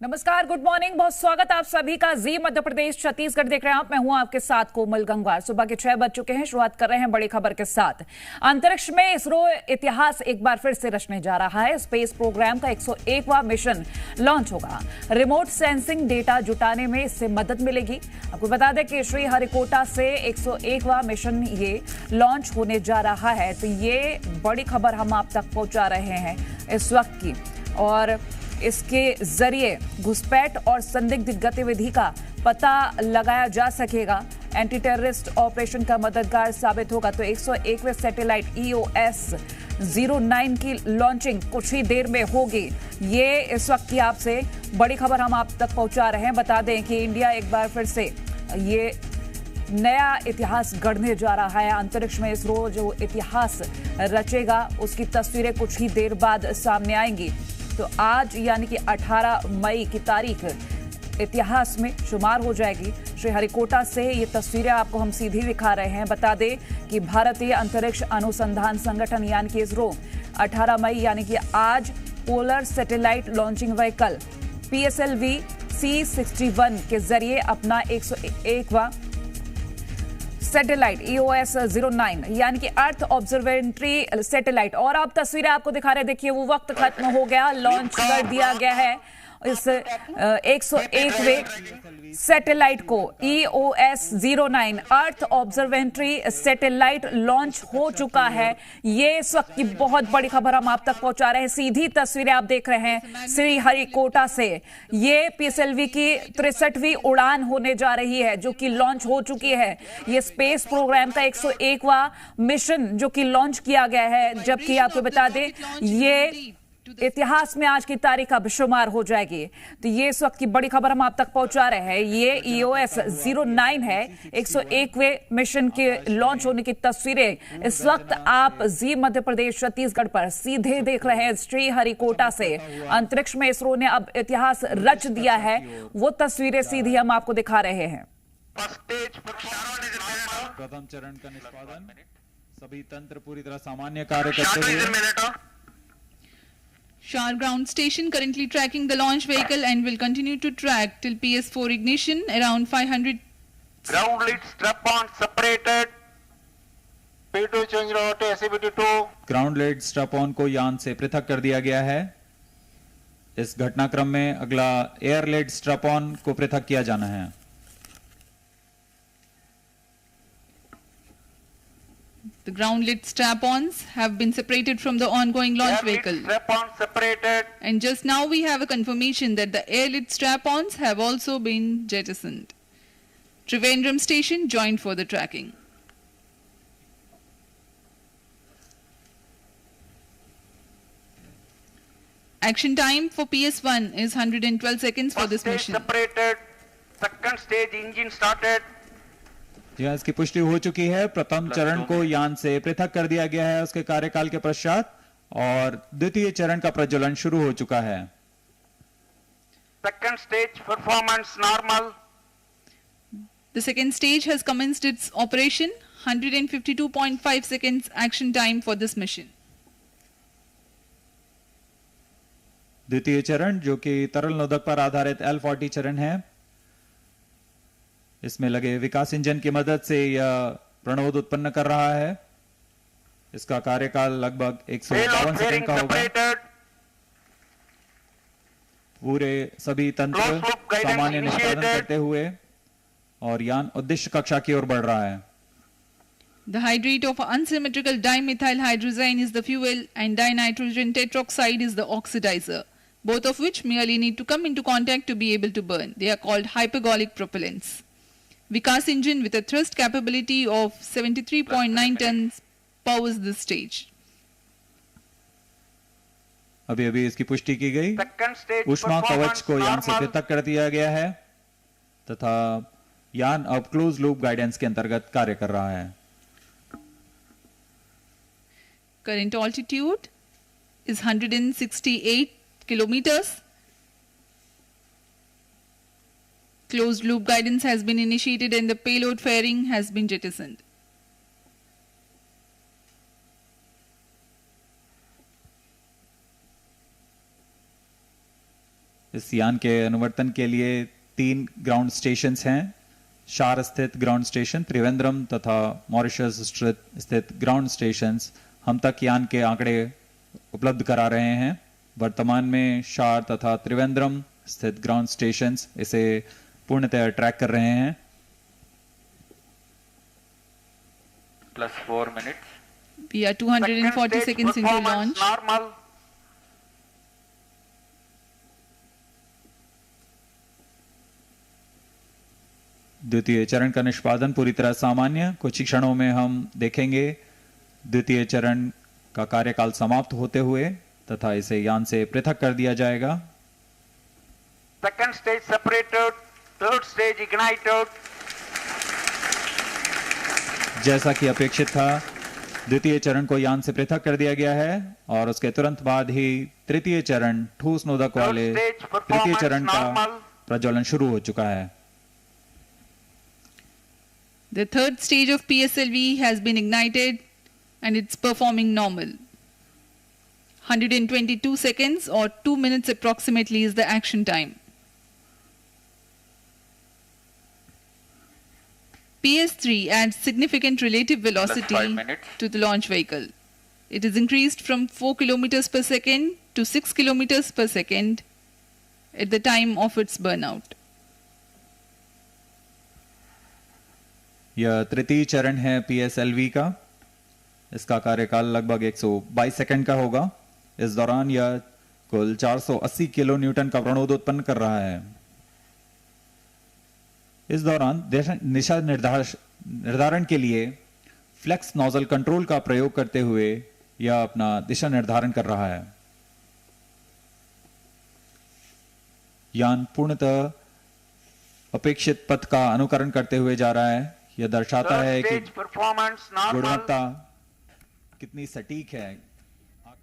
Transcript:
नमस्कार, good morning, बहुत स्वागत आप सभी का जी मध्य प्रदेश छत्तीसगढ़ देख रहे हैं आप। मैं हूं आपके साथ कोमल गंगवार। सुबह के 6 बज चुके हैं। शुरुआत कर रहे हैं बड़ी खबर के साथ। अंतरिक्ष में इसरो इतिहास एक बार फिर से रचने जा रहा है। स्पेस प्रोग्राम का 101वां मिशन लॉन्च होगा। रिमोट सेंसिंग डेटा जुटाने में इससे मदद मिलेगी। आपको बता दें कि श्रीहरिकोटा से 101वां मिशन ये लॉन्च होने जा रहा है। तो ये बड़ी खबर हम आप तक पहुंचा रहे हैं इस वक्त की, और इसके जरिए घुसपैठ और संदिग्ध गतिविधि का पता लगाया जा सकेगा। एंटी टेररिस्ट ऑपरेशन का मददगार साबित होगा। तो 101वें सैटेलाइट EOS-09 की लॉन्चिंग कुछ ही देर में होगी। ये इस वक्त की आपसे बड़ी खबर हम आप तक पहुंचा रहे हैं। बता दें कि इंडिया एक बार फिर से ये नया इतिहास गढ़ने जा रहा है। अंतरिक्ष में इसरो जो इतिहास रचेगा उसकी तस्वीरें कुछ ही देर बाद सामने आएंगी। तो आज यानी कि 18 मई की तारीख इतिहास में शुमार हो जाएगी। श्रीहरिकोटा से ये तस्वीरें आपको हम सीधी दिखा रहे हैं। बता दें कि भारतीय अंतरिक्ष अनुसंधान संगठन यानी कि इसरो 18 मई यानी कि आज polar satellite launching vehicle PSLV C61 के जरिए अपना 101वां सैटेलाइट EOS-09 यानी कि अर्थ ऑब्जर्वेटरी सैटेलाइट, और अब तस्वीरें आपको दिखा रहे हैं। देखिए वो वक्त खत्म हो गया, लॉन्च कर दिया गया है इस 101वें सैटेलाइट को। EOS-09 अर्थ ऑब्जर्वेटरी सैटेलाइट लॉन्च हो चुका है। ये इस वक्त की बहुत बड़ी खबर हम आप तक पहुंचा रहे हैं। सीधी तस्वीरें आप देख रहे हैं श्रीहरिकोटा से। ये PSLV की 63वीं उड़ान होने जा रही है जो कि लॉन्च हो चुकी है। ये स्पेस प्रोग्राम का 101वां मिशन जो कि लॉन्च किया गया है। जबकि आपको बता दें ये इतिहास में आज की तारीख अब शुमार हो जाएगी। तो ये इस वक्त की बड़ी खबर हम आप तक पहुंचा रहे हैं। ये EOS-09 है। 101वें मिशन के लॉन्च होने की तस्वीरें इस वक्त आप जी मध्य प्रदेश छत्तीसगढ़ पर सीधे देख रहे हैं। श्रीहरिकोटा से अंतरिक्ष में इसरो ने अब इतिहास रच दिया है। वो तस्वीरें सीधी हम आपको दिखा रहे हैं। प्रथम चरण का निष्पादन, सभी तंत्र पूरी तरह सामान्य कार्य करते हुए। Shar ground station currently tracking the launch vehicle and will continue to track till PS4 ignition around 500. Ground lead strap on separated. P2 change route SCBT2. Ground lead strap on को यान से पृथक कर दिया गया है। इस घटनाक्रम में अगला एयर लेड स्ट्रैप ऑन को पृथक किया जाना है। The ground lit strap-ons have been separated from the ongoing launch Air lead vehicle. strap on separated. And just now we have a confirmation that the air lit strap-ons have also been jettisoned. Trivandrum station joined for the tracking. Action time for PS1 is 112 seconds for First this stage mission. separated. Second stage engine started. जी हाँ, इसकी पुष्टि हो चुकी है। प्रथम चरण को यान से पृथक कर दिया गया है उसके कार्यकाल के पश्चात, और द्वितीय चरण का प्रज्वलन शुरू हो चुका है। Second stage performance normal. The second stage has commenced its operation. 152.5 seconds action time for this mission. द्वितीय चरण जो कि तरल नोदक पर आधारित L40 चरण है, इसमें लगे विकास इंजन की मदद से यह प्रणोद उत्पन्न कर रहा है। इसका कार्यकाल लगभग 152 सेकंड का होगा। पूरे सभी तंत्र सामान्य निष्पादन करते हुए और यान उद्देश्य कक्षा की ओर बढ़ रहा है। The hydrate of unsymmetrical dimethyl hydrazine is the fuel and dinitrogen tetroxide is the oxidizer, both of which merely need to come into contact to be able to burn. They are called hypergolic propellants. Vikas engine with a thrust capability of 73.9 tons powers this stage. अभी अभी इसकी पुष्टि की गई। Second stage ऊष्मा कवच performance को यान से normal. पृथक कर दिया गया है तथा यान अब क्लोज लूप गाइडेंस के अंतर्गत कार्य कर रहा है। Current altitude is 168 kilometers. Closed loop guidance has been initiated and the payload fairing has been jettisoned. इस यान के अनुवर्तन के लिए 3 ग्राउंड स्टेशंस हैं। शार स्थित ग्राउंड स्टेशन, त्रिवेंद्रम तथा मॉरिशस स्थित ग्राउंड स्टेशंस हम तक यान के आंकड़े उपलब्ध करा रहे हैं। वर्तमान में शार तथा त्रिवेंद्रम स्थित ग्राउंड स्टेशंस इसे पूर्णतः ट्रैक कर रहे हैं। +4 minutes. We are 240 Second stage seconds into performance launch. normal. द्वितीय चरण का निष्पादन पूरी तरह सामान्य। कुछ ही क्षणों में हम देखेंगे द्वितीय चरण का कार्यकाल समाप्त होते हुए तथा इसे यान से पृथक कर दिया जाएगा। Second stage separated. Third stage ignited. जैसा कि अपेक्षित था, द्वितीय चरण को यान से पृथक कर दिया गया है और उसके तुरंत बाद ही तृतीय चरण ठोस नोदक वाले तृतीय चरण का प्रज्वलन शुरू हो चुका है। The third stage of PSLV has been ignited and it's performing normal. 122 seconds or 2 minutes approximately is the action time. PS3 adds significant relative velocity 5 minutes. to the launch vehicle. It is increased from 4 kilometers per second to 6 kilometers per second at the time of its burnout. यह तृतीय चरण है PSLV का। इसका कार्यकाल लगभग 122 second का होगा। इस दौरान यह कुल 480 किलो न्यूटन का प्रणोद उत्पन्न कर रहा है। इस दौरान दिशा निर्धारण के लिए फ्लेक्स नोजल कंट्रोल का प्रयोग करते हुए यह अपना दिशा निर्धारण कर रहा है। यान पूर्णतः अपेक्षित पथ का अनुकरण करते हुए जा रहा है। यह दर्शाता Third है कि stage performance normal. गुणवत्ता कितनी सटीक है,